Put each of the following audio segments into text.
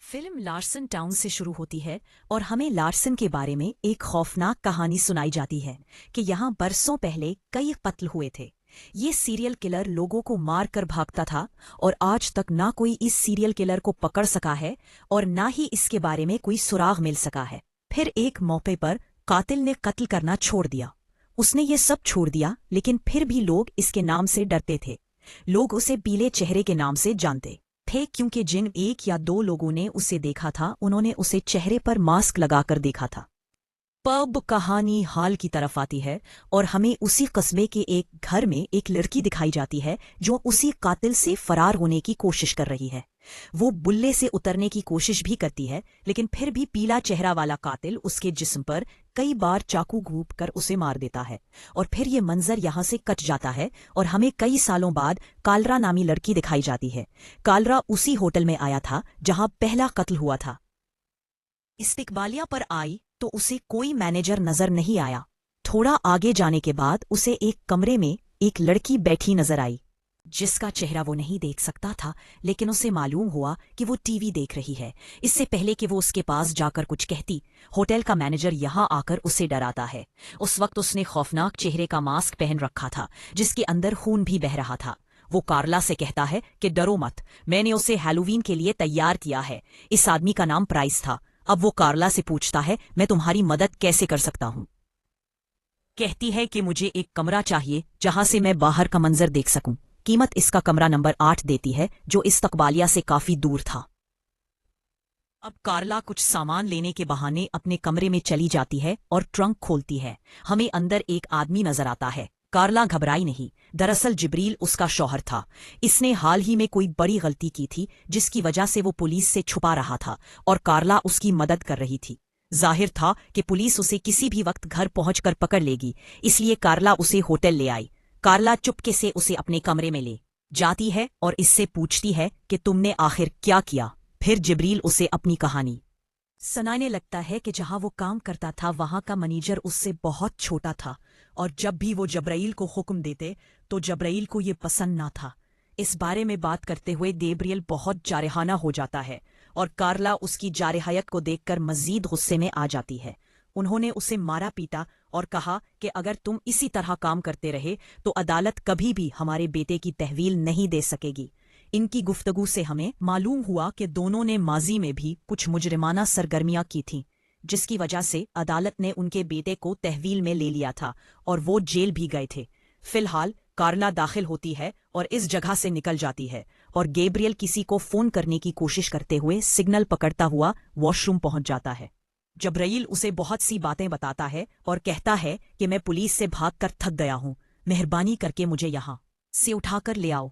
Film Larsen town से शुरू होती है और हमें लार्सन के बारे में एक खौफनाक कहानी सुनाई जाती है कि यहाँ बरसों पहले कई कत्ल हुए थे। ये सीरियल किलर लोगों को मार कर भागता था और आज तक ना कोई इस सीरियल किलर को पकड़ सका है और ना ही इसके बारे में कोई सुराग मिल सका है। फिर एक मौके पर कातिल ने कत्ल करना छोड़ दिया। उसने ये सब छोड़ दिया, लेकिन फिर भी लोग इसके नाम से डरते थे। लोग उसे पीले चेहरे के नाम से जानते थे क्योंकि जिन एक या दो लोगों ने उसे देखा था उन्होंने उसे चेहरे पर मास्क लगाकर देखा था। पब कहानी हाल की तरफ आती है और हमें उसी कस्बे के एक घर में एक लड़की दिखाई जाती है जो उसी कातिल से फरार होने की कोशिश कर रही है। वो बुल्ले से उतरने की कोशिश भी करती है, लेकिन फिर भी पीला चेहरा वाला कातिल उसके जिस्म पर कई बार चाकू घूंप कर उसे मार देता है। और फिर ये मंजर यहाँ से कट जाता है और हमें कई सालों बाद कालरा नामी लड़की दिखाई जाती है। कालरा उसी होटल में आया था जहां पहला कत्ल हुआ था। इस्तिकबालिया पर आई तो उसे कोई मैनेजर नजर नहीं आया। थोड़ा आगे जाने के बाद उसे एक कमरे में एक लड़की बैठी नजर आई जिसका चेहरा वो नहीं देख सकता था, लेकिन उसे मालूम हुआ कि वो टीवी देख रही है। इससे पहले कि वो उसके पास जाकर कुछ कहती, होटल का मैनेजर यहाँ आकर उसे डराता है। उस वक्त उसने खौफनाक चेहरे का मास्क पहन रखा था जिसके अंदर खून भी बह रहा था। वो कार्ला से कहता है कि डरो मत, मैंने उसे हैलोवीन के लिए तैयार किया है। इस आदमी का नाम प्राइस था। अब वो कार्ला से पूछता है, मैं तुम्हारी मदद कैसे कर सकता हूँ। कहती है कि मुझे एक कमरा चाहिए जहां से मैं बाहर का मंजर देख सकूं। कीमत इसका कमरा नंबर 8 देती है जो इस्तकबालिया से काफी दूर था। अब कार्ला कुछ सामान लेने के बहाने अपने कमरे में चली जाती है और ट्रंक खोलती है। हमें अंदर एक आदमी नजर आता है। कार्ला घबराई नहीं, दरअसल जिब्रील उसका शौहर था। इसने हाल ही में कोई बड़ी गलती की थी जिसकी वजह से वो पुलिस से छुपा रहा था और कार्ला उसकी मदद कर रही थी। जाहिर था कि पुलिस उसे किसी भी वक्त घर पहुंचकर पकड़ लेगी, इसलिए कार्ला उसे होटल ले आई। कार्ला चुपके से उसे अपने कमरे में ले जाती है और इससे पूछती है कि तुमने आखिर क्या किया। फिर जिब्रील उसे अपनी कहानी सुनाने लगता है कि जहां वो काम करता था वहां का मैनेजर उससे बहुत छोटा था और जब भी वो जब्राइल को हुक्म देते तो जब्राइल को ये पसंद ना था। इस बारे में बात करते हुए गैब्रियल बहुत जारहाना हो जाता है और कार्ला उसकी जारहायत को देखकर मजीद गुस्से में आ जाती है। उन्होंने उसे मारा पीटा और कहा कि अगर तुम इसी तरह काम करते रहे तो अदालत कभी भी हमारे बेटे की तहवील नहीं दे सकेगी। इनकी गुफ्तगू से हमें मालूम हुआ कि दोनों ने माजी में भी कुछ मुजरिमाना सरगर्मियां की थीं, जिसकी वजह से अदालत ने उनके बेटे को तहवील में ले लिया था और वो जेल भी गए थे। फिलहाल कार्ला दाखिल होती है और इस जगह से निकल जाती है और गैब्रियल किसी को फोन करने की कोशिश करते हुए सिग्नल पकड़ता हुआ वॉशरूम पहुंच जाता है। जब्राइल उसे बहुत सी बातें बताता है और कहता है कि मैं पुलिस से भागकर थक गया हूं, मेहरबानी करके मुझे यहां से उठाकर ले आओ।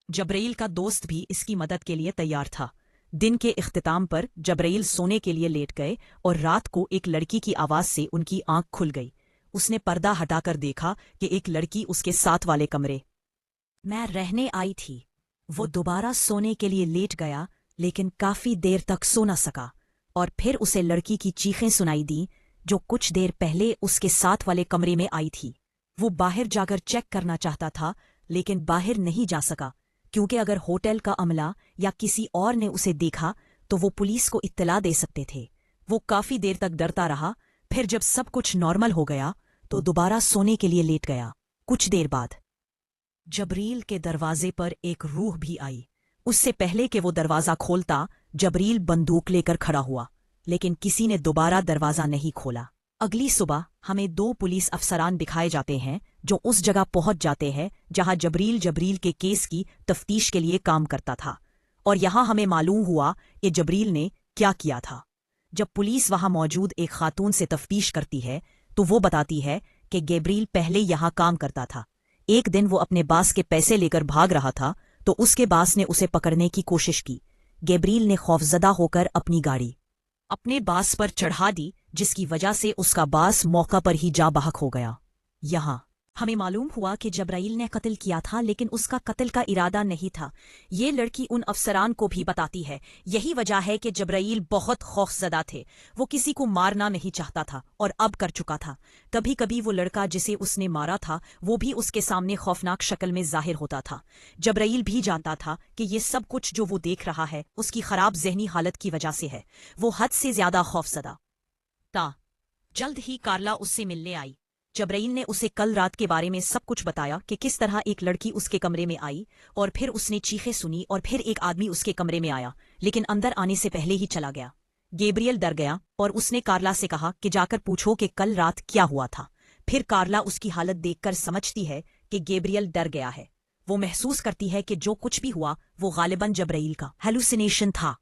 जब्राइल का दोस्त भी इसकी मदद के लिए तैयार था। दिन के इख्तिताम पर जब्राइल सोने के लिए लेट गए और रात को एक लड़की की आवाज से उनकी आंख खुल गई। उसने पर्दा हटाकर देखा कि एक लड़की उसके साथ वाले कमरे में रहने आई थी। वो दोबारा सोने के लिए लेट गया, लेकिन काफी देर तक सो न सका और फिर उसे लड़की की चीखें सुनाई दी जो कुछ देर पहले उसके साथ वाले कमरे में आई थी। वो बाहर जाकर चेक करना चाहता था, लेकिन बाहर नहीं जा सका क्योंकि अगर होटल का अमला या किसी और ने उसे देखा तो वो पुलिस को इत्तला दे सकते थे। वो काफी देर तक डरता रहा। फिर जब सब कुछ नॉर्मल हो गया तो दोबारा सोने के लिए लेट गया। कुछ देर बाद जब्रील के दरवाजे पर एक रूह भी आई। उससे पहले कि वो दरवाजा खोलता, जब्रील बंदूक लेकर खड़ा हुआ, लेकिन किसी ने दोबारा दरवाजा नहीं खोला। अगली सुबह हमें 2 पुलिस अफसरान दिखाए जाते हैं जो उस जगह पहुंच जाते हैं जहां जब्रील के केस की तफ्तीश के लिए काम करता था। और यहां हमें मालूम हुआ कि जब्रील ने क्या किया था। जब पुलिस वहां मौजूद एक खातून से तफ्तीश करती है तो वो बताती है कि गैब्रियल पहले यहां काम करता था। एक दिन वो अपने बास के पैसे लेकर भाग रहा था तो उसके बास ने उसे पकड़ने की कोशिश की। गैब्रियल ने खौफजदा होकर अपनी गाड़ी अपने बास पर चढ़ा दी, जिसकी वजह से उसका बास मौका पर ही जा बहक हो गया। यहाँ हमें मालूम हुआ कि जबराइल ने कत्ल किया था, लेकिन उसका कत्ल का इरादा नहीं था। ये लड़की उन अफसरान को भी बताती है। यही वजह है कि जबराइल बहुत खौफजदा थे। वो किसी को मारना नहीं चाहता था और अब कर चुका था। कभी कभी वो लड़का जिसे उसने मारा था वो भी उसके सामने खौफनाक शक्ल में जाहिर होता था। जबराइल भी जानता था कि ये सब कुछ जो वो देख रहा है उसकी खराब जहनी हालत की वजह से है। वो हद से ज्यादा खौफजदा था। जल्द ही कार्ला उससे मिलने आई। जबराइल ने उसे कल रात के बारे में सब कुछ बताया कि किस तरह एक लड़की उसके कमरे में आई और फिर उसने चीखें सुनी और फिर एक आदमी उसके कमरे में आया, लेकिन अंदर आने से पहले ही चला गया। गैब्रियल डर गया और उसने कार्ला से कहा कि जाकर पूछो कि कल रात क्या हुआ था। फिर कार्ला उसकी हालत देखकर समझती है कि गैब्रियल डर गया है। वो महसूस करती है कि जो कुछ भी हुआ वो गालिबन जबराइल का हेलुसिनेशन था।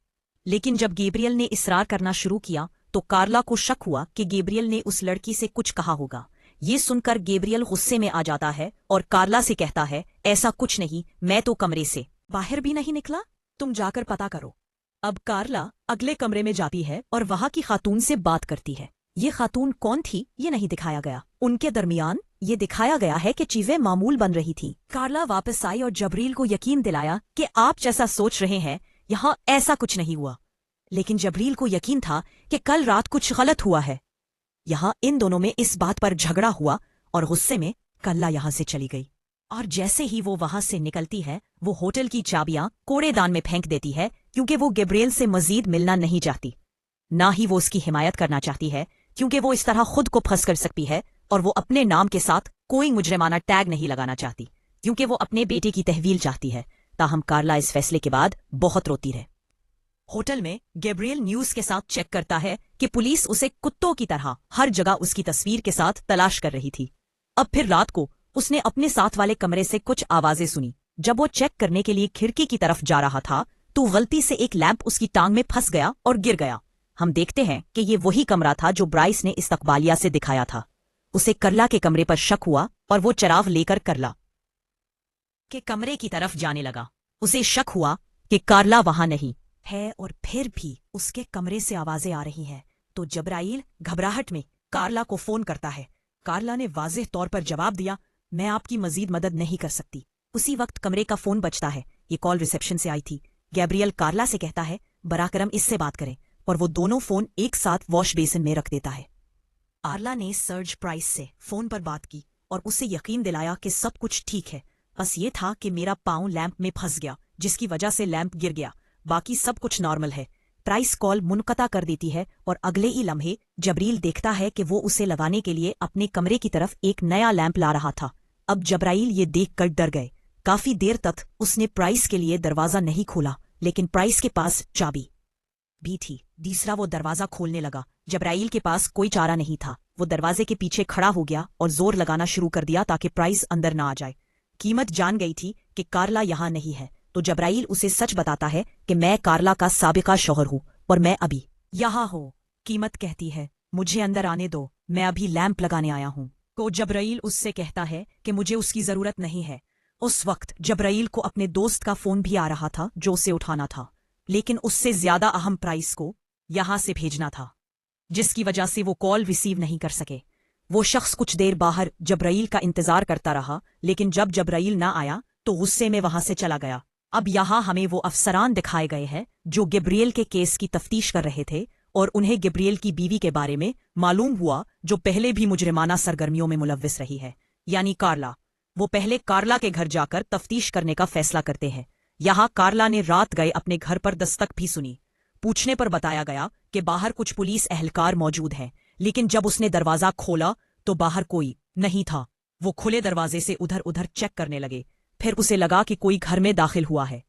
लेकिन जब गैब्रियल ने इसरार करना शुरू किया तो कार्ला को शक हुआ कि गैब्रियल ने उस लड़की से कुछ कहा होगा। ये सुनकर गैब्रियल गुस्से में आ जाता है और कार्ला से कहता है, ऐसा कुछ नहीं, मैं तो कमरे से बाहर भी नहीं निकला, तुम जाकर पता करो। अब कार्ला अगले कमरे में जाती है और वहां की खातून से बात करती है। ये खातून कौन थी ये नहीं दिखाया गया। उनके दरमियान ये दिखाया गया है कि चीजें मामूल बन रही थी। कार्ला वापस आई और जबरील को यकीन दिलाया कि आप जैसा सोच रहे हैं यहाँ ऐसा कुछ नहीं हुआ। लेकिन जबरील को यकीन था कि कल रात कुछ गलत हुआ है। यहाँ इन दोनों में इस बात पर झगड़ा हुआ और गुस्से में कल्ला यहाँ से चली गई। और जैसे ही वो वहां से निकलती है वो होटल की चाबियां कूड़ेदान में फेंक देती है, क्योंकि वो गैब्रियल से मजीद मिलना नहीं चाहती। ना ही वो उसकी हिमायत करना चाहती है, क्योंकि वो इस तरह खुद को फंस कर सकती है। और वो अपने नाम के साथ कोई मुजरिमाना टैग नहीं लगाना चाहती, क्योंकि वो अपने बेटे की तहवील चाहती है। ताहम कार्ला इस फैसले के बाद बहुत रोती रहे। होटल में गैब्रियल न्यूज के साथ चेक करता है कि पुलिस उसे कुत्तों की तरह हर जगह उसकी तस्वीर के साथ तलाश कर रही थी। अब फिर रात को उसने अपने साथ वाले कमरे से कुछ आवाजें सुनी। जब वो चेक करने के लिए खिड़की की तरफ जा रहा था तो गलती से एक लैंप उसकी टांग में फंस गया और गिर गया। हम देखते हैं कि ये वही कमरा था जो ब्राइस ने इस्तकबालिया से दिखाया था। उसे करला के कमरे पर शक हुआ और वो चराग लेकर करला के कमरे की तरफ जाने लगा। उसे शक हुआ कि कार्ला वहां नहीं है और फिर भी उसके कमरे से आवाजें आ रही हैं। तो जबराइल घबराहट में कार्ला को फोन करता है। कार्ला ने वाज़ेह तौर पर जवाब दिया, मैं आपकी मजीद मदद नहीं कर सकती। उसी वक्त कमरे का फोन बजता है। ये कॉल रिसेप्शन से आई थी। गैब्रियल कार्ला से कहता है, बराकरम इससे बात करें, और वो दोनों फोन एक साथ वॉश बेसिन में रख देता है। कार्ला ने सर्ज प्राइस से फोन पर बात की और उसे यकीन दिलाया कि सब कुछ ठीक है। बस ये था कि मेरा पाँव लैंप में फंस गया, जिसकी वजह से लैंप गिर गया। बाकी सब कुछ नॉर्मल है। प्राइस कॉल मुनक़ता कर देती है और अगले ही लम्हे जबरील देखता है कि वो उसे लगाने के लिए अपने कमरे की तरफ एक नया लैंप ला रहा था। अब जबराइल ये देखकर डर गए। काफी देर तक उसने प्राइस के लिए दरवाजा नहीं खोला, लेकिन प्राइस के पास चाबी भी थी। तीसरा वो दरवाजा खोलने लगा। जबराइल के पास कोई चारा नहीं था। वो दरवाजे के पीछे खड़ा हो गया और जोर लगाना शुरू कर दिया ताकि प्राइस अंदर ना आ जाए। कीमत जान गई थी कि कार्ला यहाँ नहीं है, तो जबराइल उसे सच बताता है कि मैं कार्ला का साबिका शौहर हूँ और मैं अभी यहाँ हूँ। कीमत कहती है, मुझे अंदर आने दो, मैं अभी लैंप लगाने आया हूँ। तो जबराइल उससे कहता है कि मुझे उसकी जरूरत नहीं है। उस वक्त जबराइल को अपने दोस्त का फोन भी आ रहा था जो उसे उठाना था, लेकिन उससे ज्यादा अहम प्राइस को यहां से भेजना था, जिसकी वजह से वो कॉल रिसीव नहीं कर सके। वो शख्स कुछ देर बाहर जबराइल का इंतजार करता रहा, लेकिन जब जबराइल ना आया तो गुस्से में वहां से चला गया। अब यहाँ हमें वो अफसरान दिखाए गए हैं जो गैब्रियल के केस की तफ्तीश कर रहे थे, और उन्हें गैब्रियल की बीवी के बारे में मालूम हुआ जो पहले भी मुजरिमाना सरगर्मियों में मुलव्विस रही है, यानी कार्ला। वो पहले कार्ला के घर जाकर तफ्तीश करने का फैसला करते हैं। यहाँ कार्ला ने रात गए अपने घर पर दस्तक भी सुनी। पूछने पर बताया गया कि बाहर कुछ पुलिस एहलकार मौजूद हैं, लेकिन जब उसने दरवाजा खोला तो बाहर कोई नहीं था। वो खुले दरवाजे से उधर उधर चेक करने लगे। फिर उसे लगा कि कोई घर में दाखिल हुआ है।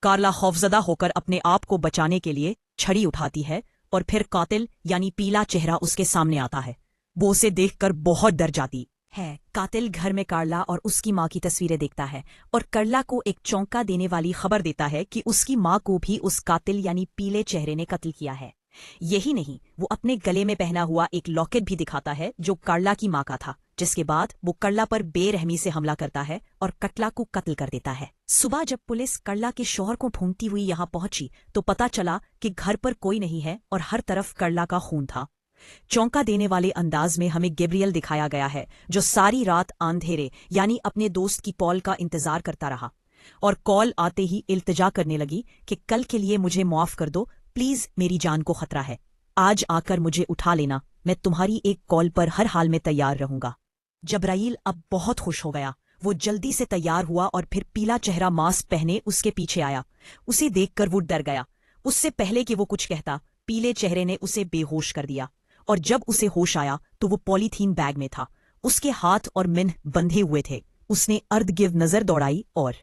कार्ला खौफजदा होकर अपने आप को बचाने के लिए छड़ी उठाती है और फिर कातिल यानी पीला चेहरा उसके सामने आता है। वो उसे देखकर बहुत डर जाती है। कातिल घर में कार्ला और उसकी माँ की तस्वीरें देखता है और कार्ला को एक चौंका देने वाली खबर देता है कि उसकी माँ को भी उस कातिल यानी पीले चेहरे ने कत्ल किया है। यही नहीं, वो अपने गले में पहना हुआ एक लॉकेट भी दिखाता है जो कार्ला की माँ का था, जिसके बाद वो कार्ला पर बेरहमी से हमला करता है और कटला को कत्ल कर देता है। सुबह जब पुलिस कार्ला के शौहर को ढूंढती हुई यहाँ पहुंची तो पता चला कि घर पर कोई नहीं है और हर तरफ कार्ला का खून था। चौंका देने वाले अंदाज में हमें गैब्रियल दिखाया गया है, जो सारी रात अंधेरे यानी अपने दोस्त की कॉल का इंतजार करता रहा और कॉल आते ही इल्तिजा करने लगी कि कल के लिए मुझे माफ कर दो, प्लीज, मेरी जान को खतरा है। आज आकर मुझे उठा लेना, मैं तुम्हारी एक कॉल पर हर हाल में तैयार रहूंगा। जब्राइल अब बहुत खुश हो गया। वो जल्दी से तैयार हुआ और फिर पीला चेहरा मास्क पहने उसके पीछे आया। उसे देखकर वो डर गया। उससे पहले कि वो कुछ कहता, पीले चेहरे ने उसे बेहोश कर दिया और जब उसे होश आया तो वो पॉलीथीन बैग में था। उसके हाथ और मुंह बंधे हुए थे। उसने अर्द गिर्द नजर दौड़ाई और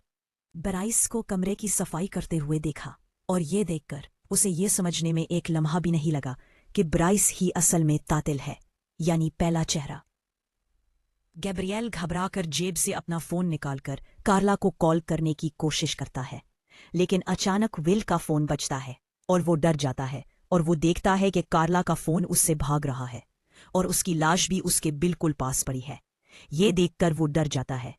ब्राइस को कमरे की सफाई करते हुए देखा और ये देखकर उसे ये समझने में एक लम्हा भी नहीं लगा कि ब्राइस ही असल में कातिल है, यानी पहला चेहरा। गैब्रियल घबराकर जेब से अपना फोन निकालकर कार्ला को कॉल करने की कोशिश करता है, लेकिन अचानक विल का फोन बजता है और वो डर जाता है और वो देखता है कि कार्ला का फोन उससे भाग रहा है और उसकी लाश भी उसके बिल्कुल पास पड़ी है। ये देखकर वो डर जाता है।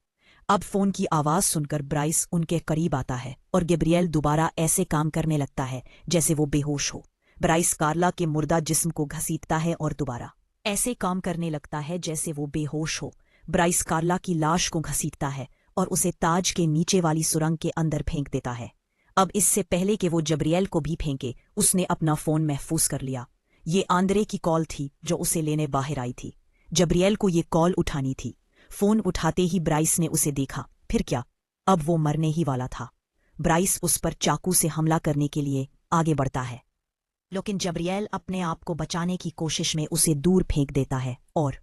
अब फोन की आवाज सुनकर ब्राइस उनके करीब आता है और गैब्रियल दोबारा ऐसे काम करने लगता है जैसे वो बेहोश हो। ब्राइस कार्ला के मुर्दा जिस्म को घसीटता है और दोबारा ऐसे काम करने लगता है जैसे वो बेहोश हो। ब्राइस कार्ला की लाश को घसीटता है और उसे ताज के नीचे वाली सुरंग के अंदर फेंक देता है। अब इससे पहले कि वो जब्रियल को भी फेंके, उसने अपना फोन महफूज कर लिया। ये आंद्रे की कॉल थी जो उसे लेने बाहर आई थी। जब्रियल को ये कॉल उठानी थी। फोन उठाते ही ब्राइस ने उसे देखा, फिर क्या, अब वो मरने ही वाला था। ब्राइस उस पर चाकू से हमला करने के लिए आगे बढ़ता है, लेकिन जब्रियल अपने आप को बचाने की कोशिश में उसे दूर फेंक देता है और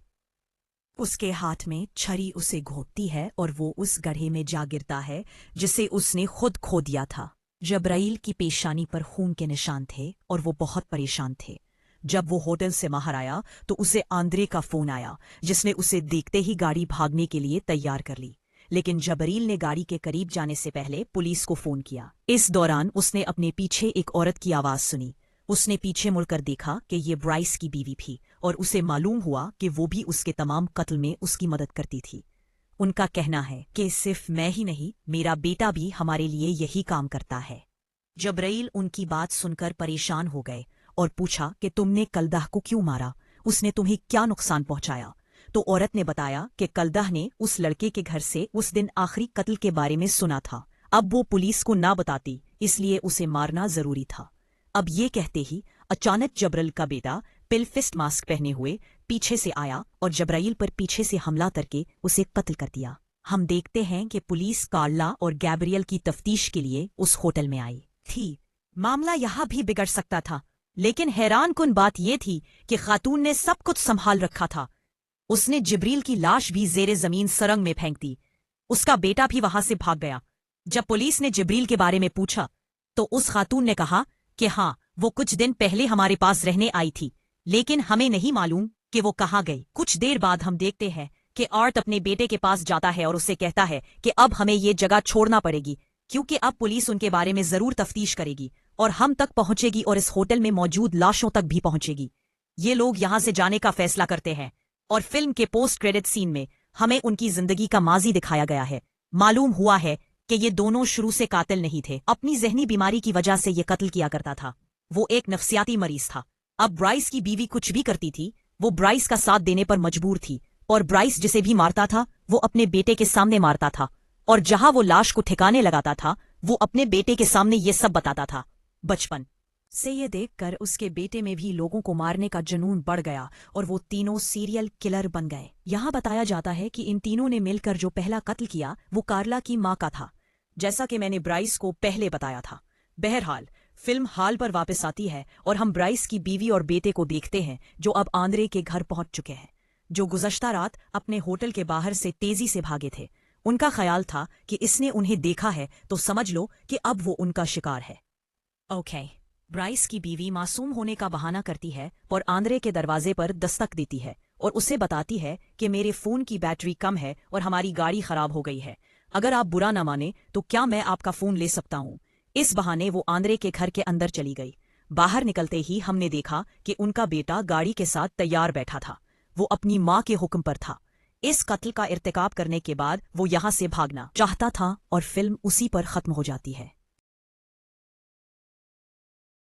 उसके हाथ में छरी उसे घोंपती है और वो उस गड्ढे में जा गिरता है जिसे उसने खुद खो दिया था। जब्राइल की पेशानी पर खून के निशान थे और वो बहुत परेशान थे। जब वो होटल से बाहर आया तो उसे आंद्रे का फोन आया, जिसने उसे देखते ही गाड़ी भागने के लिए तैयार कर ली। लेकिन जब्राइल ने गाड़ी के करीब जाने से पहले पुलिस को फोन किया। इस दौरान उसने अपने पीछे एक औरत की आवाज सुनी। उसने पीछे मुड़कर देखा कि ये ब्राइस की बीवी थी और उसे मालूम हुआ कि वो भी उसके तमाम कत्ल में उसकी मदद करती थी। उनका कहना है कि सिर्फ मैं ही नहीं, मेरा बेटा भी हमारे लिए यही काम करता है। जब्राइल उनकी बात सुनकर परेशान हो गए और पूछा कि तुमने कलदाह को क्यों मारा, उसने तुम्हें क्या नुकसान पहुंचाया? तो औरत ने बताया कि कलदाह ने उस लड़के के घर से उस दिन आखिरी कत्ल के बारे में सुना था। अब वो पुलिस को ना बताती, इसलिए उसे मारना जरूरी था। अब ये कहते ही अचानक जब्राइल का बेटा पिलफिस्ट मास्क पहने हुए पीछे से आया और जब्राइल पर पीछे से हमला करके उसे कत्ल कर दिया। हम देखते हैं कि पुलिस कार्ला और गैब्रियल की तफ्तीश के लिए उस होटल में आई थी। मामला यहाँ भी बिगड़ सकता था, लेकिन हैरानकुन बात यह थी कि खातून ने सब कुछ संभाल रखा था। उसने जब्रील की लाश भी जेरे जमीन सुरंग में फेंक दी। उसका बेटा भी वहां से भाग गया। जब पुलिस ने जब्रील के बारे में पूछा तो उस खातून ने कहा कि हाँ, वो कुछ दिन पहले हमारे पास रहने आई थी, लेकिन हमें नहीं मालूम कि वो कहाँ गई। कुछ देर बाद हम देखते हैं कि औरत अपने बेटे के पास जाता है और उससे कहता है कि अब हमें ये जगह छोड़ना पड़ेगी, क्योंकि अब पुलिस उनके बारे में जरूर तफ्तीश करेगी और हम तक पहुंचेगी और इस होटल में मौजूद लाशों तक भी पहुंचेगी। ये लोग यहां से जाने का फैसला करते हैं और फिल्म के पोस्ट क्रेडिट सीन में हमें उनकी जिंदगी का माजी दिखाया गया है। मालूम हुआ है कि ये दोनों शुरू से कातिल नहीं थे, अपनी जहनी बीमारी की वजह से ये कत्ल किया करता था। वो एक नफ्सियाती मरीज था। अब ब्राइस की बीवी कुछ भी करती थी, वो ब्राइस का साथ देने पर मजबूर थी और ब्राइस जिसे भी मारता था वो अपने बेटे के सामने मारता था और जहां वो लाश को ठिकाने लगाता था वो अपने बेटे के सामने ये सब बताता था। बचपन से ये देखकर उसके बेटे में भी लोगों को मारने का जुनून बढ़ गया और वो तीनों सीरियल किलर बन गए। यहाँ बताया जाता है कि इन तीनों ने मिलकर जो पहला कत्ल किया वो कार्ला की माँ का था, जैसा कि मैंने ब्राइस को पहले बताया था। बहरहाल फिल्म हाल पर वापस आती है और हम ब्राइस की बीवी और बेटे को देखते हैं जो अब आंद्रे के घर पहुंच चुके हैं, जो गुज़श्ता रात अपने होटल के बाहर से तेजी से भागे थे। उनका ख्याल था कि इसने उन्हें देखा है तो समझ लो कि अब वो उनका शिकार है। ओके, ब्राइस की बीवी मासूम होने का बहाना करती है और आंद्रे के दरवाजे पर दस्तक देती है और उसे बताती है कि मेरे फोन की बैटरी कम है और हमारी गाड़ी खराब हो गई है। अगर आप बुरा ना माने तो क्या मैं आपका फोन ले सकता हूँ? इस बहाने वो आंद्रे के घर के अंदर चली गई। बाहर निकलते ही हमने देखा कि उनका बेटा गाड़ी के साथ तैयार बैठा था। वो अपनी माँ के हुक्म पर था। इस कत्ल का इर्तिकाब करने के बाद वो यहाँ से भागना चाहता था और फिल्म उसी पर खत्म हो जाती है।